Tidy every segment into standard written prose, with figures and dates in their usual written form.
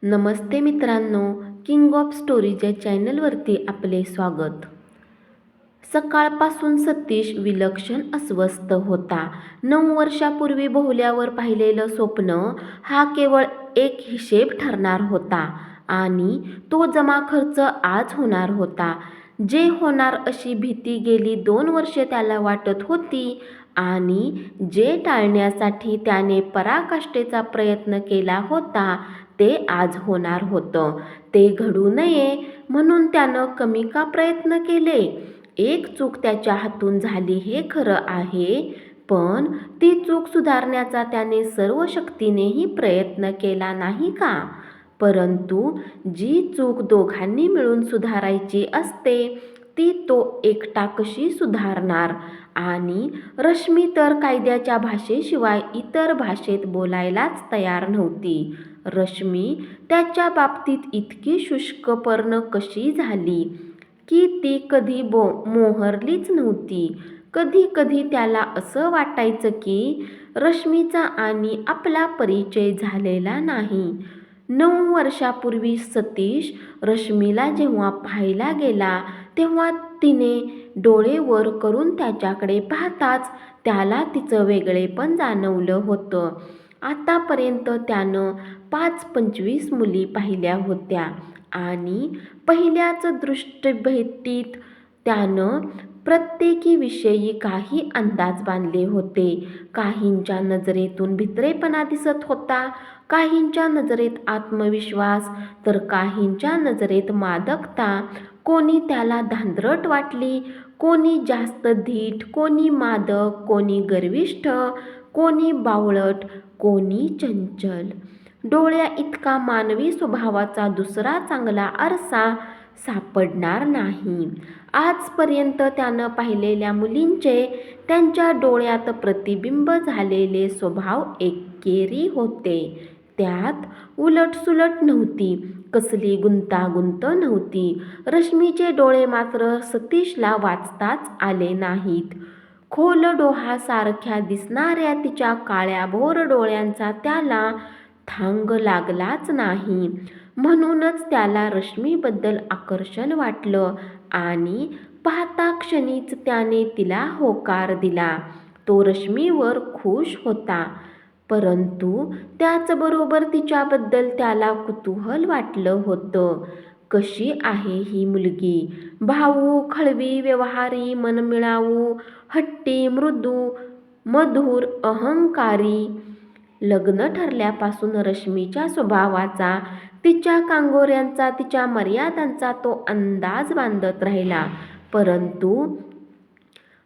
नमस्ते मित्रांनो, king of stories या चॅनलवरती आपले स्वागत. सकाळपासून सतीश विलक्षण अस्वस्थ होता. 9 वर्षापूर्वी बोहल्यावर पाहिलेलं स्वप्न हा केवळ एक हिशेब ठरणार होता आणि तो जमा खर्च आज होणार होता. जे होणार अशी भीती गेली 2 वर्षे त्याला वाटत होती आणि जे टाळण्यासाठी त्याने पराकाष्ठेचा प्रयत्न केला होता ते आज होणार होतं. ते घडू नये म्हणून त्यानं कमी का प्रयत्न केले? एक चूक त्याच्या हातून झाली हे खरं आहे, पण ती चूक सुधारण्याचा त्याने सर्व शक्तीनेही प्रयत्न केला नाही का? परंतु जी चूक दोघांनी मिळून सुधारायची असते ती तो एकटा कशी सुधारणार? आणि रश्मी तर कायद्याच्या भाषेशिवाय इतर भाषेत बोलायलाच तयार नव्हती. रश्मी त्याच्या बाबतीत इतकी शुष्कपर्ण कशी झाली की ती कधी मोहरलीच नव्हती. कधी कधी त्याला असं वाटायचं की रश्मीचा आणि आपला परिचय झालेला नाही. 9 वर्षापूर्वी सतीश रश्मीला जेव्हा पाहायला गेला तेव्हा तिने डोळे वर करून त्याच्याकडे पाहताच त्याला तिचं वेगळेपण जाणवलं होतं. आतापर्यंत त्यानं 25 मुली पाहिल्या होत्या आणि पहिल्याच दृष्टीभेटीत त्यानं प्रत्येकीविषयी काही अंदाज बांधले होते. काहींच्या नजरेतून भित्रेपणा दिसत होता, काहींच्या नजरेत आत्मविश्वास, तर काहींच्या नजरेत मादकता. कोणी त्याला धांदरट वाटली, कोणी जास्त धीट, कोणी मादक, कोणी गर्विष्ठ, कोणी बावळट, कोणी चंचल. डोळ्या इतका मानवी स्वभावाचा दुसरा चांगला आरसा सापडणार नाही. आजपर्यंत त्यानं पाहिलेल्या मुलींचे त्यांच्या डोळ्यात प्रतिबिंब झालेले स्वभाव एकेरी होते. त्यात उलटसुलट नव्हती, कसली गुंतागुंत नव्हती. रश्मीचे डोळे मात्र सतीशला वाचताच आले नाहीत. खोल डोहासारख्या दिसणाऱ्या तिच्या काळ्याभोर डोळ्यांचा त्याला थांग लागलाच नाही. म्हणूनच त्याला रश्मीबद्दल आकर्षण वाटलं आणि पाहता क्षणीच त्याने तिला होकार दिला. तो रश्मीवर खुश होता, परंतु त्याचबरोबर तिच्याबद्दल त्याला कुतूहल वाटलं होतं. कशी आहे ही मुलगी? भावूक, हळवी, व्यवहारी, मनमिळावू, हट्टी, मृदू, मधुर, अहंकारी. लग्न ठरल्यापासून रश्मीच्या स्वभावाचा, तिच्या कांगोऱ्यांचा, तिच्या मर्यादांचा तो अंदाज बांधत राहिला. परंतु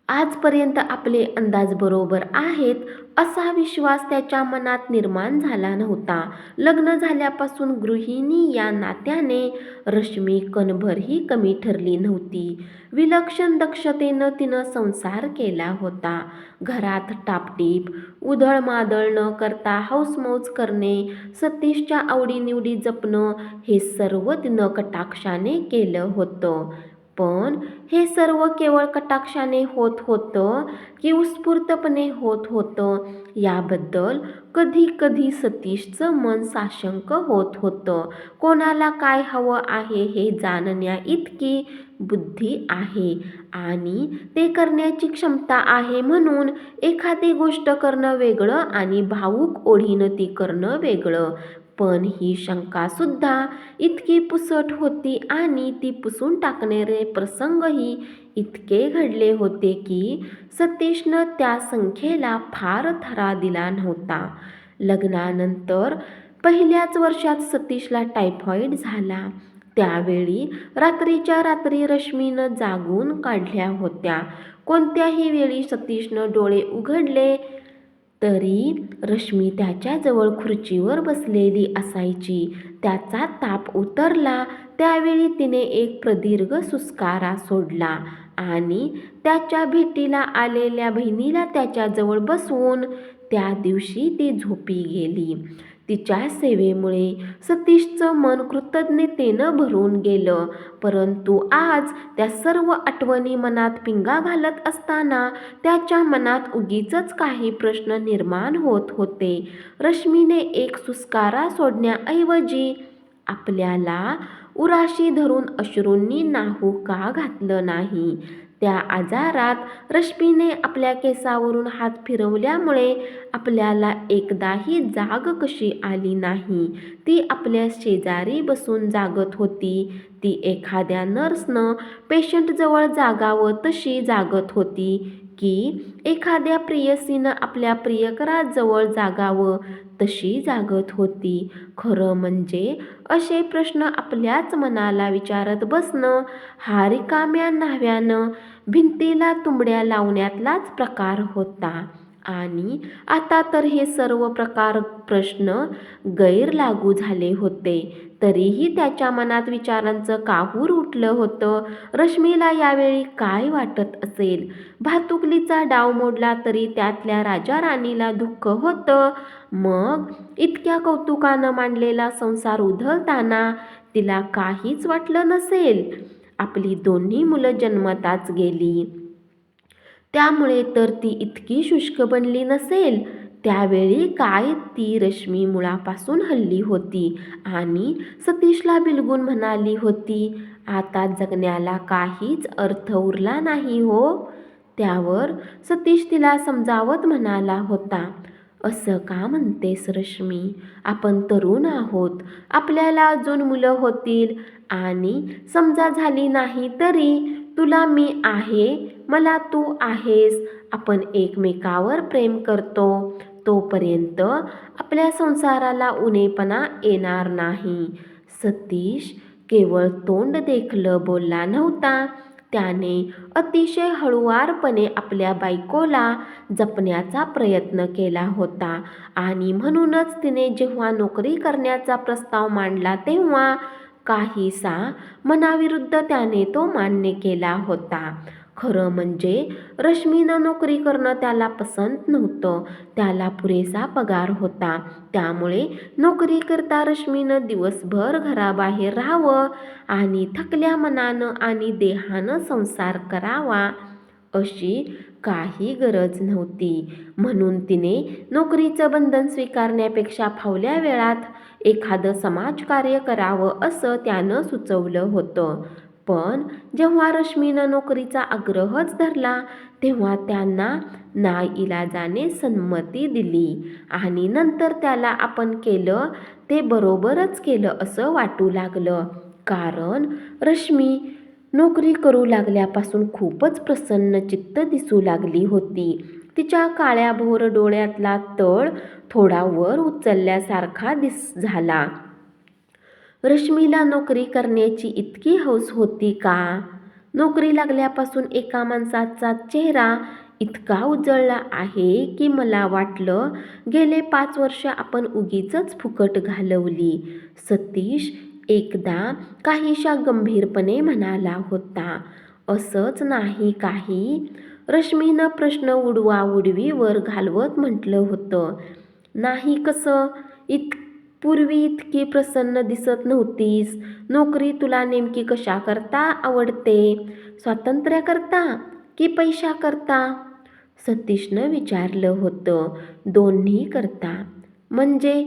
आजपर्यंत आपले अंदाज बरोबर आहेत असा विश्वास त्याच्या मनात निर्माण झाला नव्हता. लग्न झाल्यापासून गृहिणी या नात्याने रश्मी कणभरही कमी ठरली नव्हती. विलक्षण दक्षतेनं तिनं संसार केला होता. घरात टापटीप, उधळमाधळ न करता हौसमौज करणे, सतीशच्या आवडीनिवडी जपणं हे सर्व तिनं कटाक्षाने केलं होतं. पण हे सर्व केवळ कटाक्षाने होत होतं की उत्स्फूर्तपणे होत होतं याबद्दल कधी कधी सतीशचं मन साशंक होत होतं. कोणाला काय हवं आहे हे जाणण्या इतकी बुद्धी आहे आणि ते करण्याची क्षमता आहे म्हणून एखादी गोष्ट करणं वेगळं आणि भावूक ओढीनं ती करणं वेगळं. पण ही शंकासुद्धा इतकी पुसट होती आणि ती पुसून टाकणारे प्रसंगही इतके घडले होते की सतीशनं त्या संख्येला फार थरा दिला नव्हता. लग्नानंतर पहिल्याच वर्षात सतीशला टायफॉईड झाला. त्यावेळी रात्रीच्या रात्री रश्मीनं जागून काढल्या होत्या. कोणत्याही वेळी सतीशनं डोळे उघडले तरी रश्मी त्याच्याजवळ खुर्चीवर बसलेली असायची. त्याचा ताप उतरला त्यावेळी तिने एक प्रदीर्घ सुस्कारा सोडला आणि त्याच्या भेटीला आलेल्या बहिणीला त्याच्याजवळ बसवून त्या दिवशी ती झोपी गेली. तिच्या सेवेमुळे सतीशचं मन कृतज्ञतेनं भरून गेलं. परंतु आज त्या सर्व आठवणी मनात पिंगा घालत असताना त्याच्या मनात उगीचच काही प्रश्न निर्माण होत होते. रश्मीने एक सुस्कारा सोडण्याऐवजी आपल्याला उराशी धरून अश्रूंनी नाहू का घातलं नाही. त्या आजारात रश्मीने आपल्या केसावरून हात फिरवल्यामुळे आपल्याला एकदाही जाग कशी आली नाही. ती आपल्या शेजारी बसून जागत होती. ती एखाद्या नर्सनं पेशंटजवळ जागावं तशी जागत होती, की एखाद्या प्रेयसीनं आपल्या प्रियकराजवळ जागावं तशी जागत होती. खरं म्हणजे असे प्रश्न आपल्याच मनाला विचारत बसणं हा रिकाम्या न्हाव्यानं भिंतीला तुंबड्या लावण्यातलाच प्रकार होता. आणि आता तर हे सर्व प्रश्न गैर लागू झाले होते. तरीही त्याच्या मनात विचारांचं काहूर उठलं होतं. रश्मीला यावेळी काय वाटत असेल? भातुकलीचा डाव मोडला तरी त्यातल्या राजा राणीला दुःख होतं. मग इतक्या कौतुकानं मांडलेला संसार उधळताना तिला काहीच वाटलं नसेल. आपली दोन्ही मुलं जन्मताच गेली, त्यामुळे तर ती इतकी शुष्क बनली नसेल. त्यावेळी काय ती रश्मी मुळापासून हलली होती आणि सतीशला बिलगून म्हणाली होती, आता जगण्याला काहीच अर्थ उरला नाही हो. त्यावर सतीश तिला समजावत म्हणाला होता, असं का म्हणतेस रश्मी? आपण तरुण आहोत. आपल्याला अजून मुलं होतील आणि समजा झाली नाही तरी तुला मी आहे, मला तू आहेस. आपण एकमेकावर प्रेम करतो. तोपर्यंत आपल्या संसाराला उणेपणा येणार नाही. सतीश केवळ तोंड देखलं बोलला नव्हता. त्याने अतिशय हळुवारपणे आपल्या बायकोला जपण्याचा प्रयत्न केला होता आणि म्हणूनच तिने जेव्हा नोकरी करण्याचा प्रस्ताव मांडला तेव्हा काहीसा मनाविरुद्ध त्याने तो मान्य केला होता. खरं म्हणजे रश्मीनं नोकरी करणं त्याला पसंत नव्हतं. त्याला पुरेसा पगार होता. त्यामुळे नोकरीकरता रश्मीनं दिवसभर घराबाहेर राहावं आणि थकल्या मनानं आणि देहानं संसार करावा अशी काही गरज नव्हती. म्हणून तिने नोकरीचं बंधन स्वीकारण्यापेक्षा फावल्या वेळात एखादं समाजकार्य करावं असं त्यानं सुचवलं होतं. पण जेव्हा रश्मीनं नोकरीचा आग्रहच धरला तेव्हा त्यांना नाईलाजाने संमती दिली आणि नंतर त्याला आपण केलं ते बरोबरच केलं असं वाटू लागलं. कारण रश्मी नोकरी करू लागल्यापासून खूपच प्रसन्नचित्त दिसू लागली होती. तिच्या काळ्याभोर डोळ्यातला तळ थोडा वर उचलल्यासारखा झाला. रश्मीला नोकरी करण्याची इतकी हौस होती का? नोकरी लागल्यापासून एका माणसाचा चेहरा इतका उजळला आहे की मला वाटलं गेले 5 वर्ष आपण उगीचच फुकट घालवली. सतीश एकदा काहीशा गंभीरपणे म्हणाला होता. असंच नाही काही? रश्मीनं प्रश्न उडवाउडवीवर घालवत म्हटलं होतं. नाही कसं? पूर्वी इतकी प्रसन्न दिसत नव्हतीस. नोकरी तुला नेमकी कशाकरता आवडते? स्वातंत्र्याकरता की पैशाकरता? सतीशनं विचारलं होतं. दोन्ही करता. म्हणजे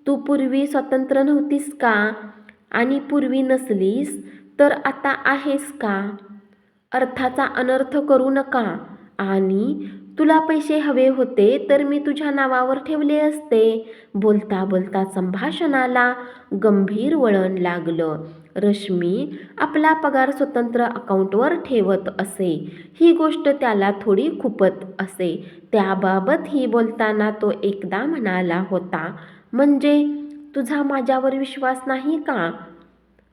तू पूर्वी स्वतंत्र नव्हतीस का? आणि पूर्वी नसलीस तर आता आहेस का? अर्थाचा अनर्थ करू नका. आणि तुला पैसे हवे होते तर मी तुझ्या नावावर ठेवले असते. बोलता बोलता संभाषणाला गंभीर वळण लागलं. रश्मी आपला पगार स्वतंत्र अकाउंटवर ठेवत असे. ही गोष्ट त्याला थोडी खुपत असे. त्याबाबतही बोलताना तो एकदा म्हणाला होता, म्हणजे तुझा माझ्यावर विश्वास नाही का?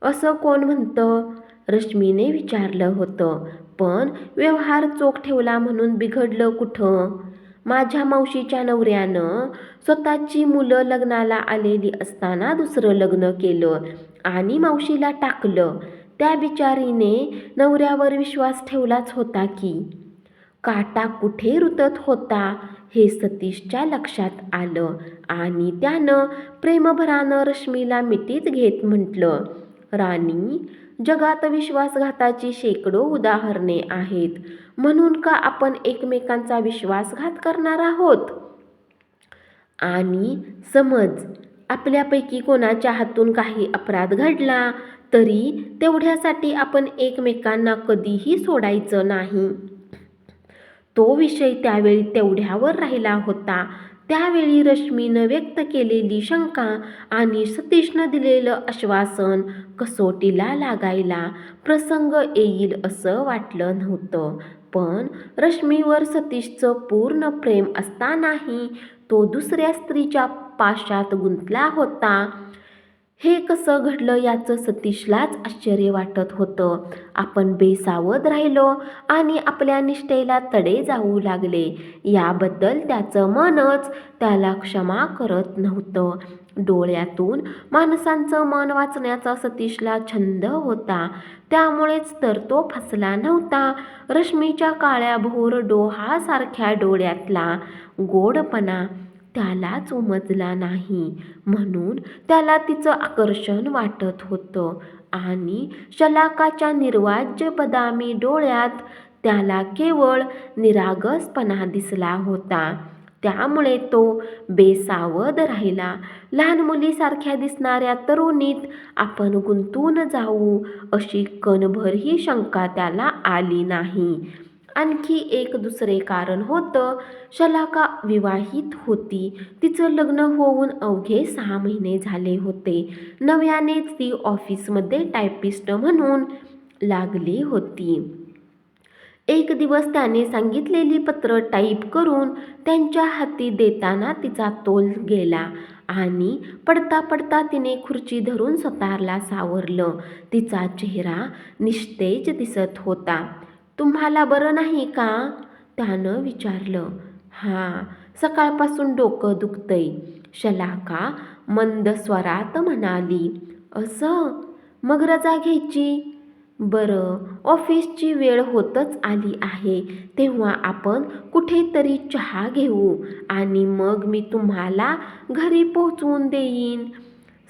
असं कोण म्हणतं? रश्मीने विचारलं होतं. पण व्यवहार चोख ठेवला म्हणून बिघडलं कुठं? माझ्या मावशीच्या नवऱ्यानं स्वतःची मुलं लग्नाला आलेली असताना दुसरं लग्न केलं आणि मावशीला टाकलं. त्या बिचारीने नवऱ्यावर विश्वास ठेवलाच होता की. काटा कुठे रुतत होता हे सतीशच्या लक्षात आलं आणि त्यानं प्रेमभरानं रश्मीला मिठीत घेत म्हटलं, राणी, जगात विश्वासघाताची शेकडो उदाहरणे आहेत. म्हणून का आपण एकमेकांचा विश्वासघात करणार आहोत? आणि समज आपल्यापैकी कोणाच्या हातून काही अपराध घडला तरी तेवढ्यासाठी आपण एकमेकांना कधीही सोडायचं नाही. तो विषय त्यावेळी तेवढ्यावर राहिला होता. त्यावेळी रश्मीनं व्यक्त केलेली शंका आणि सतीशनं दिलेलं आश्वासन कसोटीला लागायला प्रसंग येईल असं वाटलं नव्हतं. पण रश्मीवर सतीशचं पूर्ण प्रेम असतानाही तो दुसऱ्या स्त्रीच्या पाशात गुंतला होता. हे कसं घडलं याचं सतीशलाच आश्चर्य वाटत होतं. आपण बेसावध राहिलो आणि आपल्या निष्ठेला तडे जाऊ लागले याबद्दल त्याचं मनच त्याला क्षमा करत नव्हतं. डोळ्यातून माणसांचं मन वाचण्याचा सतीशला छंद होता. त्यामुळेच तर तो फसला नव्हता. रश्मीच्या काळ्याभोर डोहासारख्या डोळ्यातला गोडपणा त्यालाच उमजला नाही, म्हणून त्याला तिचं आकर्षण वाटत होतं आणि शलाकाच्या निर्वाज्य बदामी डोळ्यात त्याला केवळ निरागसपणा दिसला होता. त्यामुळे तो बेसावध राहिला. लहान मुलीसारख्या दिसणाऱ्या तरुणीत आपण गुंतून जाऊ अशी कणभरही शंका त्याला आली नाही. आणखी एक दुसरे कारण होतं. शलाका विवाहित होती. तिचं लग्न होऊन अवघे 6 महिने झाले होते. नव्यानेच ती ऑफिसमध्ये टायपिस्ट म्हणून लागली होती. एक दिवस त्याने सांगितलेली पत्र टाईप करून त्यांच्या हाती देताना तिचा तोल गेला आणि पडता पडता तिने खुर्ची धरून स्वतःला सावरलं. तिचा चेहरा निस्तेज दिसत होता. तुम्हाला बरं नाही का? त्यानं विचारलं. हां, सकाळपासून डोकं दुखतंय, शलाका मंद स्वरात म्हणाली. असं? मग रजा घ्यायची? बरं, ऑफिसची वेळ होतच आली आहे, तेव्हा आपण कुठेतरी चहा घेऊ आणि मग मी तुम्हाला घरी पोहोचवून देईन,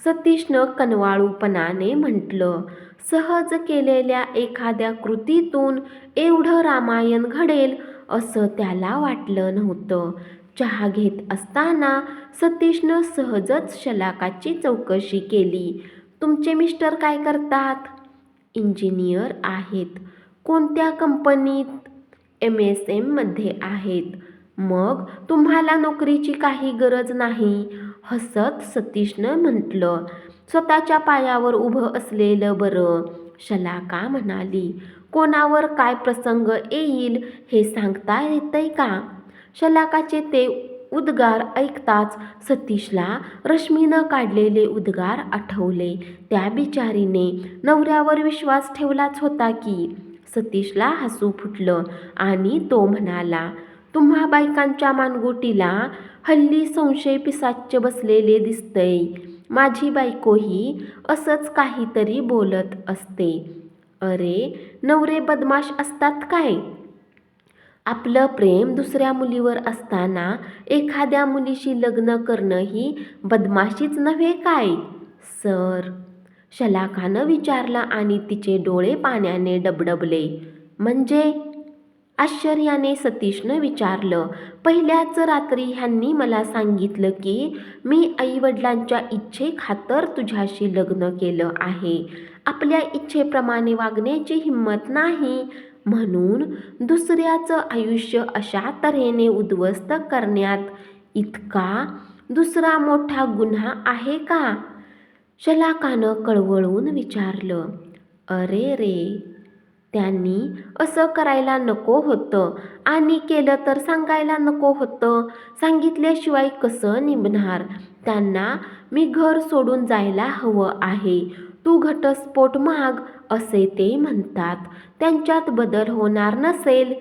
सतीशनं कनवाळूपणाने म्हटलं. सहज केलेल्या एखाद्या कृतीतून एवढं रामायण घडेल असं त्याला वाटलं नव्हतं. चहा घेत असताना सतीशनं सहजच शलाकाची चौकशी केली. तुमचे मिस्टर काय करतात? इंजिनियर आहेत. कोणत्या कंपनीत? MSMमध्ये आहेत. मग तुम्हाला नोकरीची काही गरज नाही, हसत सतीशनं म्हटलं. स्वतःच्या पायावर उभं असलेलं बरं, शलाका म्हणाली. कोणावर काय प्रसंग येईल हे सांगता येतंय का? शलाकाचे ते उद्गार ऐकताच सतीशला रश्मीनं काढलेले उद्गार आठवले. त्या बिचारीने नवऱ्यावर विश्वास ठेवलाच होता की. सतीशला हसू फुटलं आणि तो म्हणाला, तुम्हा बायकांच्या मानगुटीला हल्ली संशय पिसाच्च बसलेले दिसतंय. माझी बायकोही असंच काहीतरी बोलत असते. अरे, नवरे बदमाश असतात काय? आपलं प्रेम दुसऱ्या मुलीवर असताना एखाद्या मुलीशी लग्न करणं ही बदमाशीच नव्हे काय? सर, शलाकानं विचारलं आणि तिचे डोळे पाण्याने डबडबले. म्हणजे? आश्चर्याने सतीशनं विचारलं. पहिल्याच रात्री ह्यांनी मला सांगितलं की मी आईवडिलांच्या इच्छेखातर तुझ्याशी लग्न केलं आहे. आपल्या इच्छेप्रमाणे वागण्याची हिंमत नाही, म्हणून दुसऱ्याचं आयुष्य अशा तऱ्हेने उद्ध्वस्त करण्यात इतका दुसरा मोठा गुन्हा आहे का? शलाकानं कळवळून विचारलं. अरे रे, त्यांनी असं करायला नको होतं आणि केलं तर सांगायला नको होतं. सांगितल्याशिवाय कसं निभणार? त्यांना मी घर सोडून जायला हवं आहे. तू घटस्फोट माग असे ते म्हणतात. त्यांच्यात बदल होणार नसेल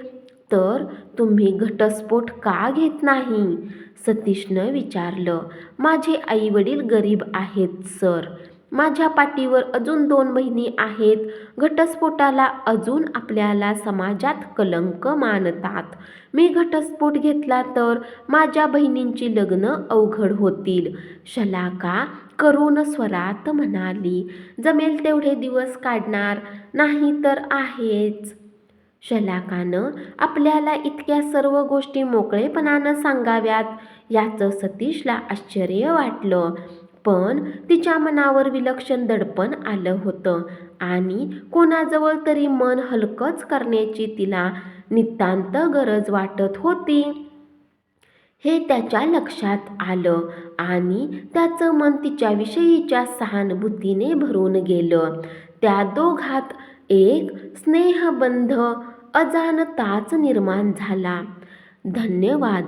तर तुम्ही घटस्फोट का घेत नाही? सतीशनं विचारलं. माझे आईवडील गरीब आहेत सर. माझ्या पाठीवर अजून 2 बहिणी आहेत. घटस्फोटाला अजून आपल्याला समाजात कलंक मानतात. मी घटस्फोट घेतला तर माझ्या बहिणींची लग्न अवघड होतील, शलाका करुण स्वरात म्हणाली. जमेल तेवढे दिवस काढणार, नाही तर आहेच. शलाकानं आपल्याला इतक्या सर्व गोष्टी मोकळेपणानं सांगाव्यात याचं सतीशला आश्चर्य वाटलं. पण तिच्या मनावर विलक्षण दडपण आलं होतं आणि कोणाजवळ तरी मन हलकंच करण्याची तिला नितांत गरज वाटत होती. हे त्याच्या लक्षात आलं आणि त्याचं मन तिच्याविषयीच्या सहानुभूतीने भरून गेलं. त्या दोघात एक स्नेहबंध अजाणताच निर्माण झाला. धन्यवाद.